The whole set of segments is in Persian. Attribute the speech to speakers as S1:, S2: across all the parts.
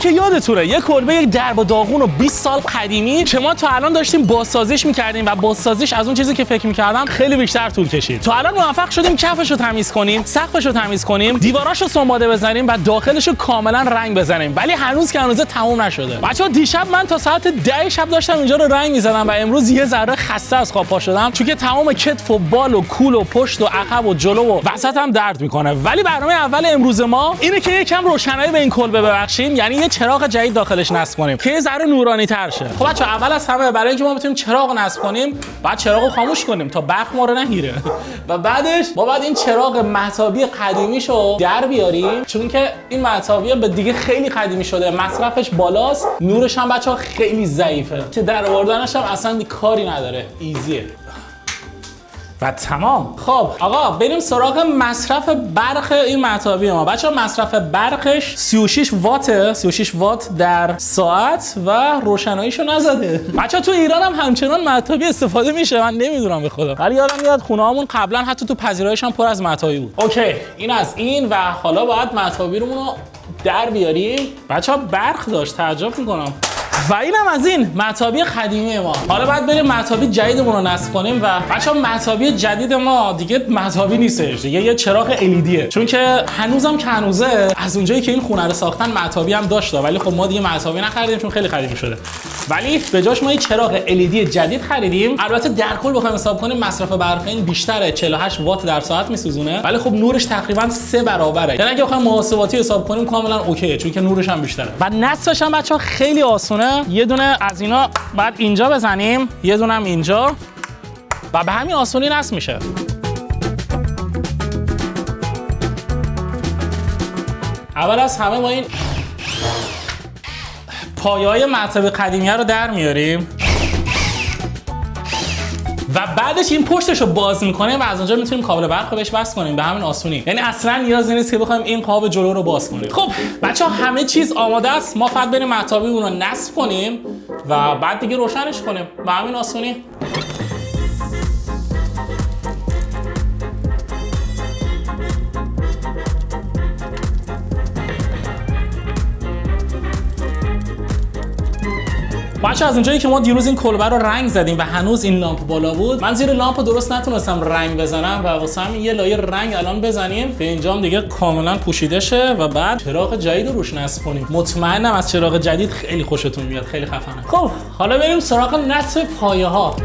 S1: که یادتونه یه کلبه یک درب و داغون و 20 سال قدیمی که ما تا الان داشتیم بازسازیش می‌کردیم و بازسازیش از اون چیزی که فکر می‌کردم خیلی بیشتر طول کشید. تا الان موفق شدیم کفشو تمیز کنیم، سقفشو تمیز کنیم، دیواراشو سنباده بزنیم و داخلشو کاملا رنگ بزنیم. ولی هنوز که هنوز تموم نشده. بچه‌ها دیشب من تا ساعت 10 شب داشتم اینجا رو رنگ می‌زدم و امروز یه ذره خسته از خواب پا شدم چون که تمام کتف و بال و کول و پشت و عقب و جلو و وسط هم درد می‌کنه. ولی برنامه اول امروز ما اینه که یکم روشنایی به این کلبه ببخشیم، یعنی یه چراغ جدید داخلش نصب کنیم که یه ذره نورانی‌تر شه. خب بچه‌ها اول از همه برای اینکه ما بتونیم چراغ نصب کنیم، بعد چراغو خاموش کنیم تا برق ما رو نگیره و بعدش ما بعد این چراغ مهتابی قدیمیشو در بیاریم چون که این مهتابی به دیگه خیلی قدیمی شده، مصرفش بالاست، نورش هم بچه‌ها خیلی ضعیفه که در آوردنش هم اصلا کاری نداره، ایزیه. و تمام. خب آقا بریم سراغ مصرف برق این مهتابی ما. بچه‌ها مصرف برقش 36 واته، 36 وات در ساعت و روشناییشو نزده. بچه‌ها تو ایران هم همچنان مهتابی استفاده میشه، من نمیدونم به خدا. ولی یادم میاد خونه‌هامون قبلا حتی تو پذیرایش هم پر از مهتابی بود. اوکی این از این و حالا باید مهتابی رو در بیاریم. بچه‌ها برق داشت، تعجب میکنم. و اینم از این مهتابی قدیمی ما. حالا باید بریم مهتابی جدیدمون رو نصب کنیم و بچه‌ها مهتابی جدید ما دیگه مهتابی نیستش، دیگه یه چراغ LEDه. چون که هنوزم که هنوزه از اونجایی که این خونه رو ساختن مهتابی هم داشته، ولی خب ما دیگه مهتابی نخریدیم چون خیلی قدیمی شده. ولی به جاش ما یه چراغ LED جدید خریدیم. البته در کل بخوایم حساب کنیم مصرف برق این بیشتره، 48 وات در ساعت میسوزونه، ولی خب نورش تقریبا 3 برابره. یعنی اگه بخوایم محاسباتی حساب کنیم کاملا اوکیه چون که نورش هم بیشتره. و نصبش هم بچه‌ها خیلی آسونه. یه دونه از اینا بعد اینجا بزنیم، یه دونه هم اینجا و به همین آسونی نصب میشه. اول از همه ما این پایه‌های مهتاب قدیمی رو در میاریم و بعدش این پشتش رو باز میکنیم و از اونجا میتونیم کابل برق رو بهش وصل کنیم به همین آسونی. یعنی اصلا نیازی نیست که بخوایم این قاب جلو رو باز کنیم. خب بچه‌ها همه چیز آماده است، ما فقط بریم مهتابی اون رو نصب کنیم و بعد دیگه روشنش کنیم به همین آسونی. بچه از اونجایی که ما دیروز این کلبه رو رنگ زدیم و هنوز این لامپ بالا بود، من زیر لامپ درست نتونستم رنگ بزنم و واسه همین یه لایه رنگ الان بزنیم که اینجا هم دیگه کاملا پوشیده شه و بعد چراغ جدید رو روش نصب کنیم. مطمئنم از چراغ جدید خیلی خوشتون میاد، خیلی خفنه. خب حالا بریم سراغ نصب پایه ها.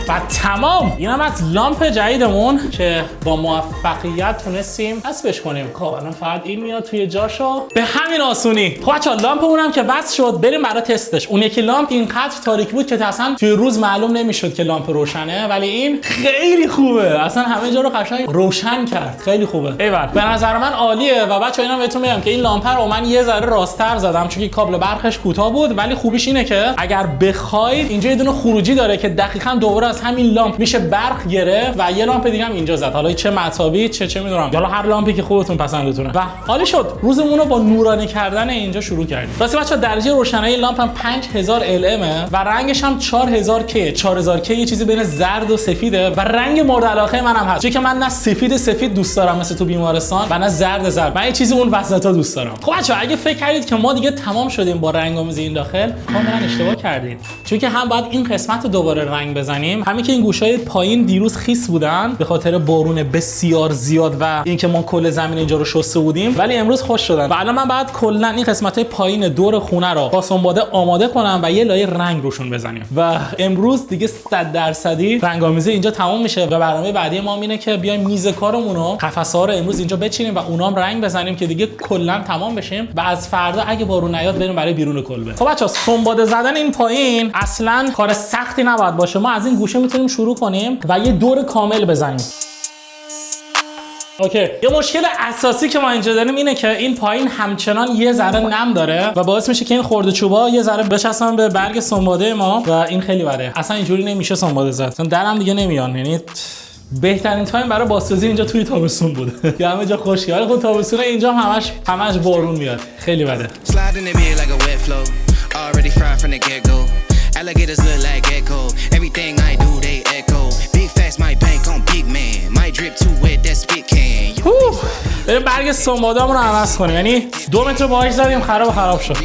S1: و تمام. اینم از لامپ جدیدمون که با موفقیت تونستیم نصبش کنیم. خب الان فقط این میاد توی جاشو به همین آسونی. خب بچه‌ها لامپمون هم که وصل شد، بریم برای تستش. اون یکی لامپ اینقدر تاریک بود که اصلا توی روز معلوم نمیشد که لامپ روشنه، ولی این خیلی خوبه، اصلا همه جا رو قشنگ روشن کرد، خیلی خوبه. ایول به نظر من عالیه. و بچه‌ها اینم بهتون میگم که این لامپ رو من یه ذره راست‌تر زدم چون که کابل برقش کوتاه بود، ولی خوبیش اینه که اگر بخواید اینجا یه دونه خروجی داره که دقیقاً دوباره از همین لامپ میشه برق گرفت و یه لامپ دیگه هم اینجا زد. حالا چه مهتابی چه میدونم، حالا هر لامپی که خودتون پسندتونه. و حالی شد روزمون رو با نورانی کردن اینجا شروع کردیم. واسه بچه‌ها درجه روشنایی لامپ هم 5000 LM و رنگش هم 4000K. 4000K یه چیزی بین زرد و سفیده و رنگ مورد علاقه منم هست، چون که من نه سفید دوست دارم مثل تو بیمارستان و نه زرد. من یه چیزی اون وسطا دوست دارم. خب بچه‌ها اگه فکر کردید که ما دیگه تمام شدیم با رنگ‌آمیزی این داخل، کاملا اشتباه کردید. چون که هم باید این قسمت رو دوباره رنگ بزنیم، همین که این گوشای پایین دیروز خیس بودن به خاطر بارون بسیار زیاد و اینکه ما کل زمین اینجا رو شسته بودیم، ولی امروز خوش شدن و الان من بعد کلا این قسمت‌های پایین دور خونه رو با سنباده آماده کنم و یه لایه رنگ روشون بزنیم و امروز دیگه 100% رنگ‌آمیزی اینجا تمام میشه و برنامه بعدی ما اینه که بیایم میز کارمون رو قفسه‌ها رو امروز اینجا بچینیم و اونام رنگ بزنیم که دیگه کلا تمام بشیم و از فردا اگه بارون نیاد بریم برای بیرون کلبه. خب بچه‌ها سنباده زدن این پایین اصلا کار سختی نباید باشه. ما از این گوشه میتونیم شروع کنیم و یه دور کامل بزنیم. اوکی. یه مشکل اساسی که ما اینجا داریم اینه که این پایین همچنان یه ذره نم داره و باعث میشه که این خرده چوبا یه ذره بچسبن به برگ سنباده ما و این خیلی بده. اصلا اینجوری نمیشه سنباده زد. اصلا درم دیگه نمیان. یعنی بهترین تایم برای بازسازی اینجا توی تابستون بوده. یا همه جا خشکه، ولی خب تابستون اینجا همش بارون میاد. خیلی بده. Alligators look like echo. Everything I do, they echo. Big facts, my bank on big man. My drip too wet, that spit can. بریم برگ سنباده‌مون رو عوض کنیم. یعنی 2 متر باهاش زدیم خراب شد.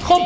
S1: خب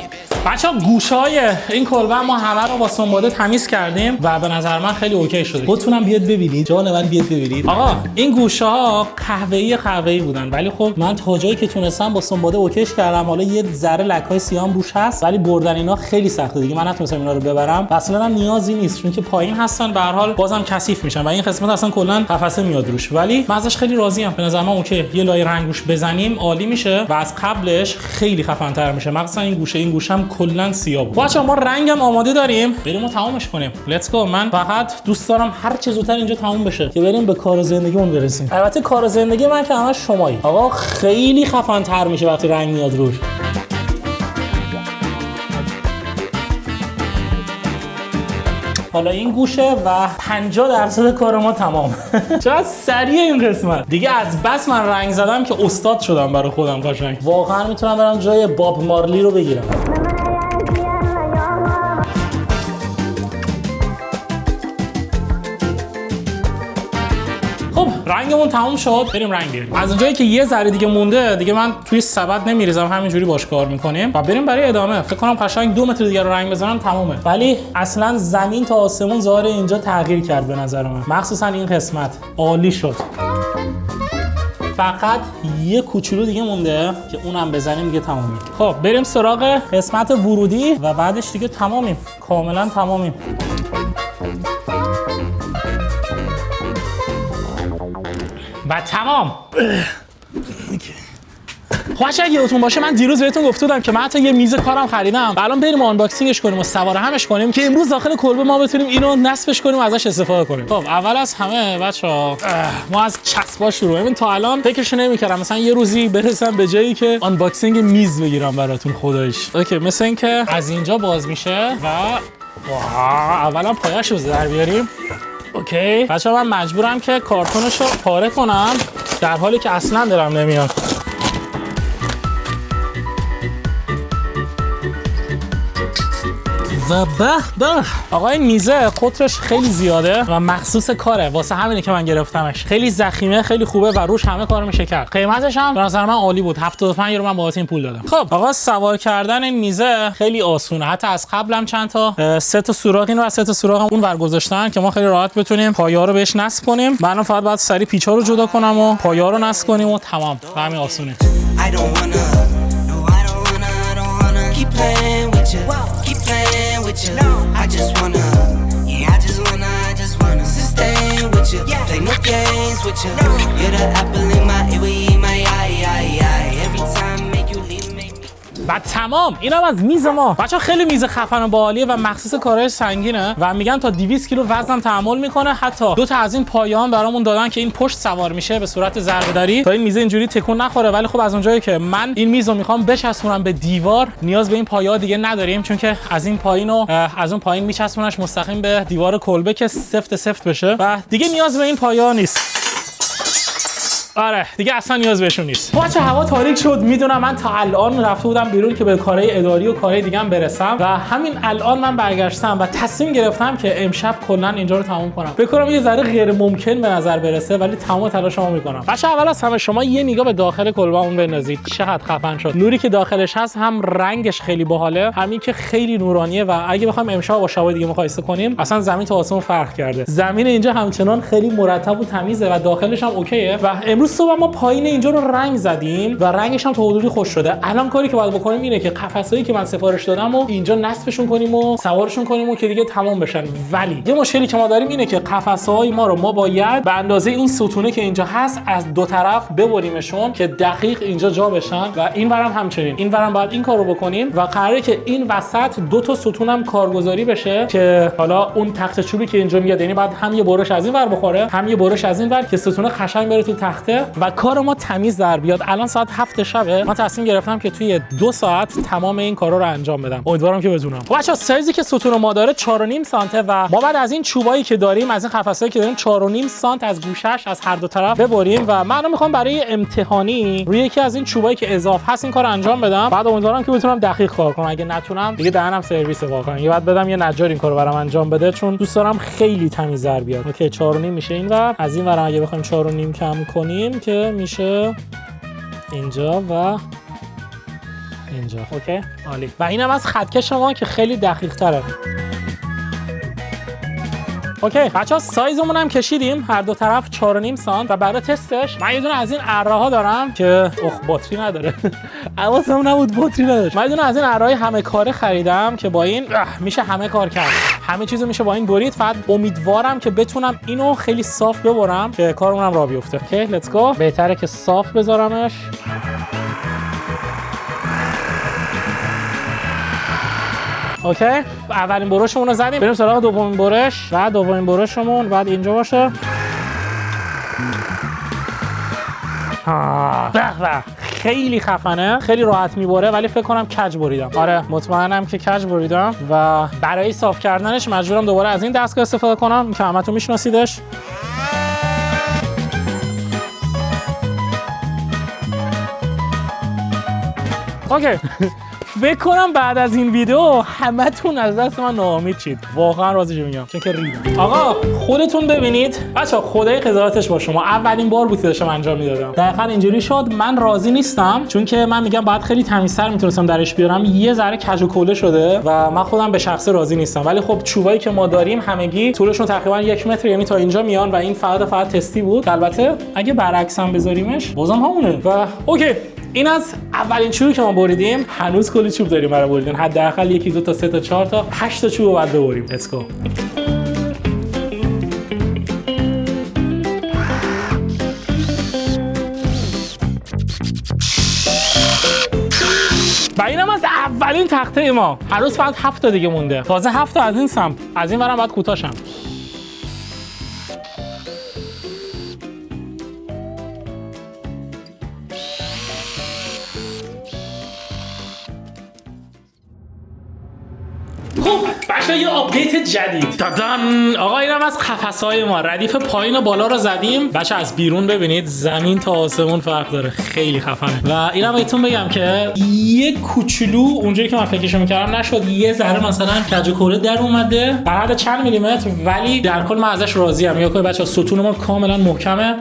S1: بچه‌ها گوشه‌های این کلبه ما همه رو با سنباده تمیز کردیم و به نظر من خیلی اوکی شده. خودتونم بیاد ببینید، جان من بیاد ببینید. آقا این گوشه‌ها قهوه‌ای بودن ولی خب من تا جایی که تونستم با سنباده اوکیش کردم. حالا یه ذره لک‌های سیاه روش هست ولی بردن اینا خیلی سخته دیگه. من نتونستم اینا رو ببرم. اصلا هم نیازی نیست چون که پایین هستن به هر حال بازم کثیف میشن و این قسمت اصلا کلا قفسه میاد روش. ولی من ازش خیلی راضیم. به نظر من اوکی. یه لایه رنگ روش بزنیم عالی میشه و از قبلش خیلی خفن‌تر میشه. مثلا این گوشه هم کلا سیاه بود. بچه‌ها ما رنگم آماده داریم. بریم و تمامش کنیم. لیتس گو. من فقط دوست دارم هر چه زودتر اینجا تموم بشه که بریم به کار زندگیمون برسیم. البته کار زندگی من که همش شمایی. آقا خیلی خفن‌تر میشه وقتی رنگ میاد روش. حالا این گوشه و 50% کار ما تمام. چقدر سریع این قسمت. دیگه از بس من رنگ زدم که استاد شدم برای خودم قشنگ. واقعا میتونم برم جای باب مارلی رو بگیرم. خب رنگمون تموم شد. بریم رنگ بیاریم. از اونجایی که یه ذره دیگه مونده دیگه من توی سبد نمیریزم، همینجوری باش کار میکنیم و بریم برای ادامه. فکر کنم قشنگ 2 متر دیگه رو رنگ بزنم تمومه. ولی اصلا زمین تا آسمون ظاهر اینجا تغییر کرد به نظر من. مخصوصا این قسمت عالی شد. فقط یه کوچولو دیگه مونده که اونم بزنیم دیگه تمومیم. خب بریم سراغ قسمت ورودی و بعدش دیگه تمامیم. کاملا تمامیم. و تمام. خواهش اگه یادتون باشه من دیروز بهتون گفته بودم که من حتی یه میز کارم خریدم. الان بریم آنباکسینگش کنیم و سوار همش کنیم که امروز داخل کلبه ما بتونیم اینو نصبش کنیم و ازش استفاده کنیم. خب اول از همه بچه‌ها ما از چسبا شروع کنیم. تا الان فکرش نمی‌کردم مثلا یه روزی برسم به جایی که آنباکسینگ میز بگیرم براتون خداییش. اوکی مثل اینکه از اینجا باز میشه و اولا پایه‌شو در بیاریم. اوکی بچه‌ها من مجبورم که کارتونشو پاره کنم در حالی که اصلا دلم نمیاد. و به آقا این میزه قطرش خیلی زیاده و مخصوص کاره، واسه همینه که من گرفتمش. خیلی ضخیمه، خیلی خوبه و روش همه کارو میشه کرد. قیمتش هم به نظر من عالی بود. 75 یورو من بابت این پول دادم. خب آقا سوار کردن این میزه خیلی آسونه. حتی از قبلم چند تا 3 تا سوراخ این و 3 تا سوراخ اون ور گذاشتن که ما خیلی راحت بتونیم پایه‌ها رو بهش نصب کنیم. من فقط باید سری پیچا رو جدا کنم و پایه‌ها رو نصب کنیم و تمام. همین آسونه. I just wanna, yeah, I just wanna sustain with you, play no games with you. You're the apple in my eye, every time make you leave me. و تمام. اینم از میز ما. بچه‌ها خیلی میز خفن و باحالیه و مخصوص کارهای سنگینه و میگن تا 200 کیلو وزن تحمل میکنه. حتی 2 تا از این پایه‌ها برامون دادن که این پشت سوار میشه به صورت ضربه‌داری تا این میز اینجوری تکون نخوره. ولی خب از اونجایی که من این میز رو میخوام بچسبونم به دیوار نیاز به این پایه‌ها دیگه نداریم، چون که از این پایین و از اون پایین میچسبونش مستقیم به دیوار کلبه که سفت بشه و دیگه نیاز به این پایه‌ها نیست. آره دیگه اصلا نیاز بهشون نیست. بچه هوا تاریک شد. میدونم من تا الان رفته بودم بیرون که به کارهای اداری و کارهای دیگه هم برسم و همین الان من برگشتم و تصمیم گرفتم که امشب کلا اینجا رو تموم کنم. فکر کنم یه ذره غیر ممکن به نظر برسه ولی تمام تلاشمو میکنم. بچه اول از همه شما یه نگاه به داخل کلبه‌مون بندازید. چقدر خفن شد. نوری که داخلش هست هم رنگش خیلی باحاله، همین که خیلی نورانیه و اگه بخوایم امشب با شبای دیگه مقایسه کنیم اصلا زمین تا آسمون فرق کرده. زمین اینجا همچنان خیلی مرتب و تمیزه و داخلش هم اوکیه و امروز صبح ما پایین اینجا رو رنگ زدیم و رنگش هم تا حدودی خوش شده. الان کاری که باید بکنیم اینه که قفسایی که من سفارش دادم و اینجا نصبشون کنیم و سوارشون کنیم و که دیگه تمام بشن. ولی یه مشکلی که ما داریم اینه که قفسه‌های ما رو ما باید به اندازه این ستونه که اینجا هست از دو طرف ببریمشون که دقیق اینجا جا بشن و این ورم همچنین. این ورم باید این کارو بکنیم و قراره که این وسط 2 تا ستون هم کارگزاری بشه که حالا اون تخته چوبی که اینجا میاد، یعنی بعد هم یه برش از این ور بخوره هم یه برش از این ور که ستونه قشنگ بره تو تخته بشه و کار ما تمیز در بیاد. الان ساعت 7 شبه. من تصمیم گرفتم که توی 2 ساعت تمام این کارا رو انجام بدم. امیدوارم که بتونم. بچه‌ها سایزی که ستون ما داره 4.5 سانته و ما بعد از این چوبایی که داریم، از این قفسایی که داریم 4.5 سانت از گوشش از هر دو طرف ببریم و من میخوام برای امتحانی روی یکی از این چوبایی که اضافه هست این کارو انجام بدم. بعد امیدوارم که بتونم دقیق کار کنم. اگه نتونم دیگه دهنم سرویس واقعا. یه بعد بدم یه نجار این کارو برام انجام بده چون دوست دارم خیلی تمیز در بیاد. اوکی 4.5 میشه اینور. از این ور اگه بخوایم 4.5 کم کنیم که میشه اینجا و اینجا. اوکی عالی. و اینم از خطکش ما که خیلی دقیق تره. اوکی بچه‌ها سایزمون هم کشیدیم هر دو طرف 4.5 سانت و برای تستش من یه دونه از این اره‌ها دارم که باتری نداره. حواسم نبود باتری نداره. من یه دونه از این اره‌های همه کاره خریدم که با این میشه همه کار کرد. همه چیزو میشه با این برید. فقط امیدوارم که بتونم اینو خیلی صاف ببرم که کارمونم راه بیفته. اوکی لیتس گو. بهتره که صاف بذارمش. اوکی اولین برشمون رو زدیم. بریم سراغ دومین برش و دومین برشمون بعد اینجا باشه. خیلی خفنه، خیلی راحت میبره ولی فکر کنم کج بریدم. آره مطمئنم که کج بریدم و برای صاف کردنش مجبورم دوباره از این دستگاه استفاده کنم که همتون میشناسیدش. اوکی فکر کنم بعد از این ویدیو همتون از دست من ناامید شید. واقعا راضی میگم چون که ریدم. آقا خودتون ببینید. بچا خدای قضاوتش با شما. اولین بار بود که داشتم انجام میدادم. دقیقاً اینجوری شد. من راضی نیستم چون که من میگم باید خیلی تمیزتر میتونستم درش بیارم. یه ذره کج و کوله شده و من خودم به شخصه راضی نیستم. ولی خب چوبایی که ما داریم همگی طولشون تقریبا 1 متر یعنی تا اینجا میان و این فقط تستی بود. البته اگه برعکس هم بذاریمش بازم همونه. و اوکی این از اولین چوبی که ما بریدیم. هنوز کلی چوب داریم برای بریدن. حداقل 1 2 تا 3 تا 4 تا 8 تا چوب بعد ببریم. لیتس گو. و اینم از اولین تخته ما. هنوز فقط 7 تا دیگه مونده. تازه 7 تا از این سمت. از این ورم باید کوتاه‌شم. بچه‌ها یه آپدیت جدید دادن. آقا اینم از قفس‌های ما. ردیف پایین و بالا رو زدیم. بچه‌ها از بیرون ببینید زمین تا آسمون فرق داره. خیلی خفنه. و اینم بهتون بگم که یه کوچولو اونجایی که من فکرشو می‌کردم نشد. یه ذره مثلا کج و کوله در اومده. در حد چند میلیمتر ولی در کل من ازش راضی‌ام. یا که بچه‌ها ستون ما کاملا محکمه.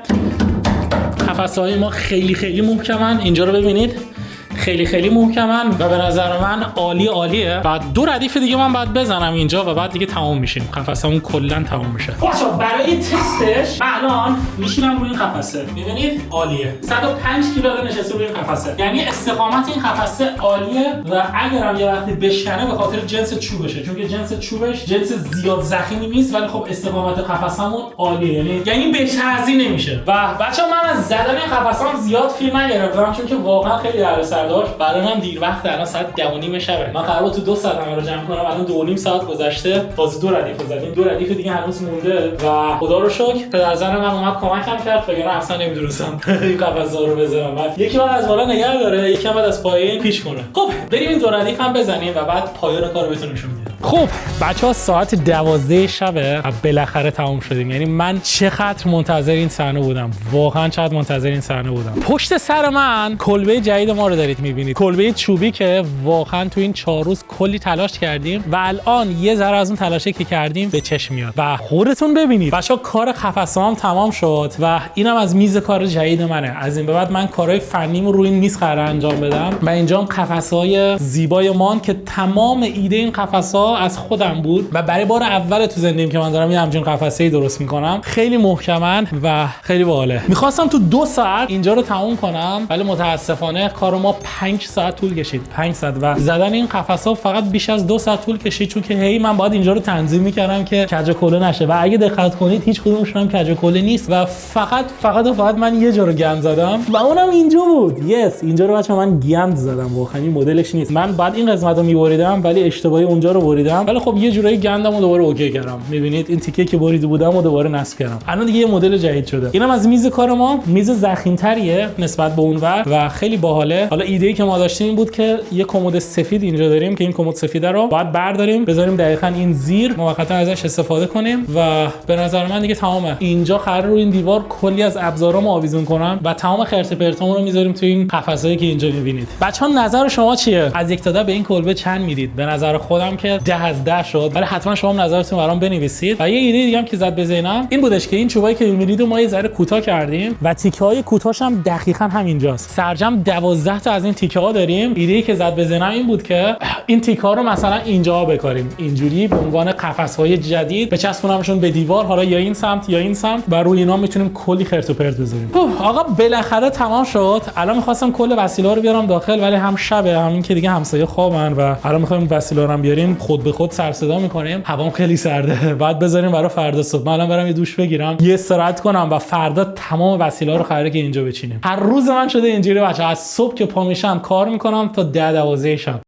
S1: قفس‌های ما خیلی محکمن. اینجا رو ببینید. خیلی محکمن و به نظر من عالیه. بعد 2 ردیف دیگه من باید بزنم اینجا و بعد دیگه تمام میشیم. قفسمون کلا تمام میشه. بچا برای تستش الان میشینم روی این قفسه. میبینید عالیه. 105 کیلو نشسته روی این قفسه. یعنی استقامت این قفسه عالیه و اگرم یه وقتی بشکنه به خاطر جنس چوبشه. چون که جنس چوبش جنس زیاد ضخیمی نیست ولی خب استقامت قفسمون عالیه. یعنی بهتر نمیشه. و بچا من از زدن این قفسام زیاد فیلم نگرفتم چون که واقعا خیلی دردسر داشت. برام دیر وقت الان ساعت 10:30 شبه. من قراره تو 2 ساعت همه رو جمع کنم. الان 2.5 ساعت گذشته. تازه 2 ردیف زدیم. 2 ردیف دیگه هنوز مونده و خدا رو شکر پدرزن من اومد کمکم کرد. وگرنه اصلا نمی‌دونستم این قفس‌ها رو بذارم. یکی بعد از بالا نگه داره، یکی بعد از پایین پیش کنه. خب بریم این 2 ردیف هم بزنیم و بعد پایان کارو بهتون نشون میدم. خب بچه‌ها ساعت 12 شبه و بالاخره تموم شدیم. یعنی من چقدر منتظر این صحنه بودم. واقعا چقدر منتظر این صحنه بودم. پشت سر من کلبه جدید ما رو دارید می‌بینید. کلبه چوبی که واقعا تو این 4 روز کلی تلاش کردیم و الان یه ذره از اون تلاشی که کردیم به چشم میاد. و خودتون ببینید بچه‌ها کار قفسه‌ام تمام شد و اینم از میز کار جدید منه. از این به بعد من کارهای فنیمو روی این میز قرار انجام بدم. و اینجام قفس‌های زیبای مان که تمام ایده این قفس‌ها از خودم بود و برای بار اول تو زندگیم که من دارم یه همچین قفسه‌ای درست می‌کنم. خیلی محکمن و خیلی باحاله. می‌خواستم تو 2 ساعت اینجا رو تموم کنم ولی متأسفانه کار ما 5 ساعت طول کشید. 5 ساعت و زدن این قفس‌ها فقط بیش از 2 ساعت طول کشید چون که هی من باید اینجا رو تنظیم می‌کردم که کج و کوله نشه. و اگه دقت کنید هیچ کدومشون هم کج و کوله نیست و فقط من یه جا رو گند زدم و اونم اینجا بود. اینجا رو بچه‌ها من گند زدم. واقعا این مدلش نیست. من بعد این قسمت رو می‌بریدم ولی اشتباهی اونجا رو بریدم بریدم، ولی خب یه جورایی گندمو دوباره اوکی کردم. میبینید این تیکه که بریده بودم و دوباره نصب کردم. الان دیگه یه مدل جدید شده. اینم از میز کار ما، میز ضخیم‌تریه نسبت به اونور و خیلی باحاله. حالا ایده‌ای که ما داشتیم این بود که یه کمد سفید اینجا داریم که این کمد سفیده رو باید برداریم بذاریم دقیقاً این زیر، موقتا ازش استفاده کنیم و به نظر من دیگه تمامه. اینجا قرار رو این دیوار کلی از ابزارامو آویزون کنم و تمام خرت پرتامون رو میذاریم توی این قفسایی که اینجا می‌بینید. بچه‌ها نظر شما چیه؟ از 1 تا 10 به این کلبه چند میدید؟ به نظر خودم که 10 از 10 شد، ولی حتما شما نظرتون برام بنویسید. و یه ایده دیگه هم که زد به ذهنم این بودش که این چوبایی که می‌بینید ما یه ذره کوتاه کردیم و تیکه‌های کوتاهش هم دقیقاً همینجاست. سرجم 12 تا از این تیکه‌ها داریم. ایده‌ای که زد به ذهنم این بود که این تیکه‌ها رو مثلا اینجا بکاریم، اینجوری به عنوان قفس‌های جدید بچسبونمشون به دیوار، حالا یا این سمت یا این سمت، و روی اینا میتونیم کلی خرت و پرت بذاریم. آقا بالاخره تمام شد. الان می‌خواستم کل وسیله‌ها رو بیارم داخل، ولی هم شبه، همین که دیگه همسایه خوابن و الان می‌خوایم وسیله‌ها رو بیاریم، خود به خود سر صدا می‌کنیم. هوام خیلی سرده. بعد بذاریم برای فردا صبح. من الان برم یه دوش بگیرم، یه استراحت کنم و فردا تمام وسیله‌ها رو قراره که اینجا بچینیم. هر روز من شده اینجوری بچه‌ها، از صبح که پا میشم کار می‌کنم تا 10-12 شب.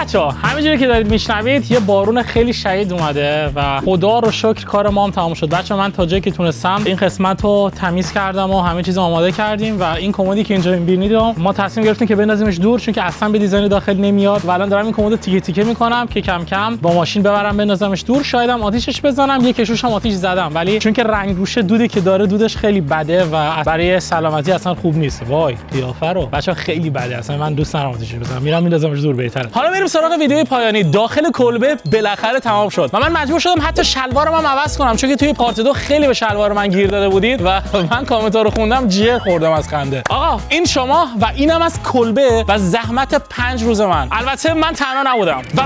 S1: بچه‌ها همینجوری که دارید میشنوید یه بارون خیلی شدید اومده و خدا رو شکر کار ما هم تمام شد. بچه‌ها من تا جایی که تونستم این قسمت رو تمیز کردم و همه چیز آماده کردیم و این کمدی که اینجا می‌بینید ما تصمیم گرفتیم که بندازیمش دور، چون که اصلا به دیزاین داخل نمیاد و الان دارم این کمدو تیکه تیکه می‌کنم که کم کم با ماشین ببرم بندازمش دور. شایدم آتیشش بزنم، یه کشوش هم آتیش زدم، ولی چون که رنگ روشه دودی که داره دودش خیلی بده و برای سلامتی اصلا خوب نیست. وای قیافه رو بچه‌ها خیلی بده، اصلا من دوست ندارم آتیشش بزنم، میرم میندازمش دور بهتره. حالا بریم سراغ ویدیو پایانی. داخل کلبه بالاخره تمام شد و من مجبور شدم حتی شلوارم هم عوض کنم، چون که توی پارت 2 خیلی به شلوار من گیر داده بودید و من کامنت رو خوندم جر خوردم از خنده. آقا این شما و اینم از کلبه و زحمت 5 روز من. البته من تنها نبودم و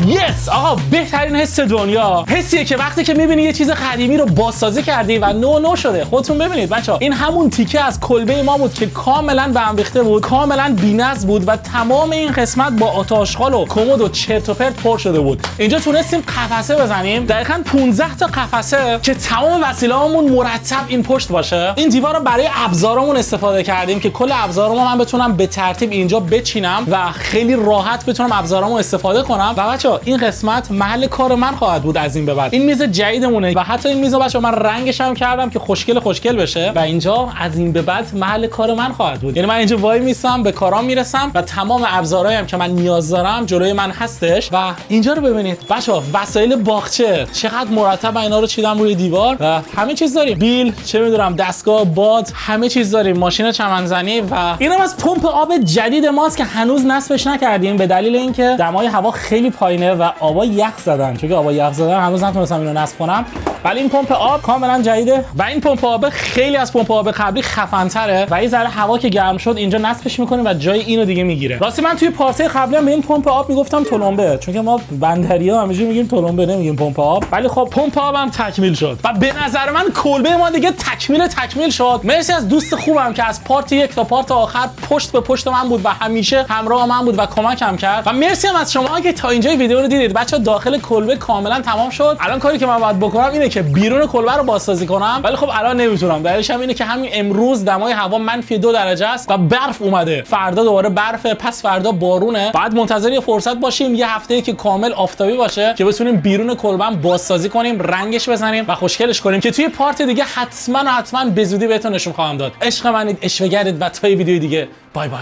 S1: یس آقا بهترین حس دنیا حسیه که وقتی که میبینی یه چیز قدیمی رو بازسازی کردی و نو شده. خودتون ببینید بچه‌ها، این همون تیکه از کلبه ما بود که کاملا به هم ریخته بود، کاملا بی‌نظم بود و تمام این قسمت با آتاشخال و کمد و چرت و پرت پر شده بود. اینجا تونستیم قفسه بزنیم، دقیقاً 15 تا قفسه که تمام وسیله‌هامون مرتب این پشت باشه. این دیوار رو برای ابزارامون استفاده کردیم که کل ابزارامو من بتونم به ترتیب اینجا بچینم و خیلی راحت بتونم ابزارامو استفاده کنم. و بچه‌ها این قسمت محل کار من خواهد بود از این به بعد. این میز جدیدمونه و حتی این میز بچه‌ها من رنگش هم کردم که خوشگل بشه و اینجا از این به بعد محل کار من خواهد بود. یعنی من اینجا وای میسم، به کارام میرسم و تمام ابزارهایم که من نیاز دارم جلوی من هستش. و اینجا رو ببینید بچه‌ها، وسایل باغچه چقدر مرتب اینا رو چیدم روی دیوار و همه چیز داریم، بیل، چه میدونم، دستگاه باد، همه چیز داریم، ماشین چمنزنی. و اینم از پمپ آب جدید ماست که هنوز نصبش نکردیم به دلیل اینکه دمای هوا خیلی پایینه و آبا یخ زدن. چون که آبا یخ زدن هنوز نتونستم اینو نصب کنم، ولی این پمپ آب کاملا جدیده و این پمپ آب خیلی از پمپ آب قبلی خفن‌تره و این ذره هوا که گرم شد اینجا نصبش می‌کنیم و جای اینو دیگه میگیره. راستی من توی پارتی قبلی هم به این پمپ آب میگفتم تلمبه، چون که ما بندری‌ها همیشه میگیم تلمبه نمیگیم پمپ آب، ولی خب پمپ آبم تکمیل شد و به نظر من کلبه ما دیگه تکمیل شد. مرسی از دوست خوبم که از پارت 1 تا پارت آخر پشت به پشت من بود و همیشه همراه من بود و کمکم کرد. و مرسی هم از شما که تا اینجای ویدیو رو دیدید. بچه‌ها داخل کلبه کاملا تمام شد. الان کاری که من باید بکنم اینه که بیرون کلبه رو بازسازی کنم، ولی خب الان نمیتونم. دلیلش هم اینه که همین امروز دمای هوا -2 درجه است و برف اومده. فردا دوباره برفه، پس فردا بارونه. بعد منتظر یه فرصت باشیم یه هفته‌ای که کامل آفتابی باشه که بتونیم بیرون کلبه بازسازی کنیم، رنگش بزنیم و خوشگلش کنیم که توی پارت دیگه حتما به زودی بهتون نشون خواهم داد. عشق منید، عشق گردید و تا ویدیو دیگه. بای بای.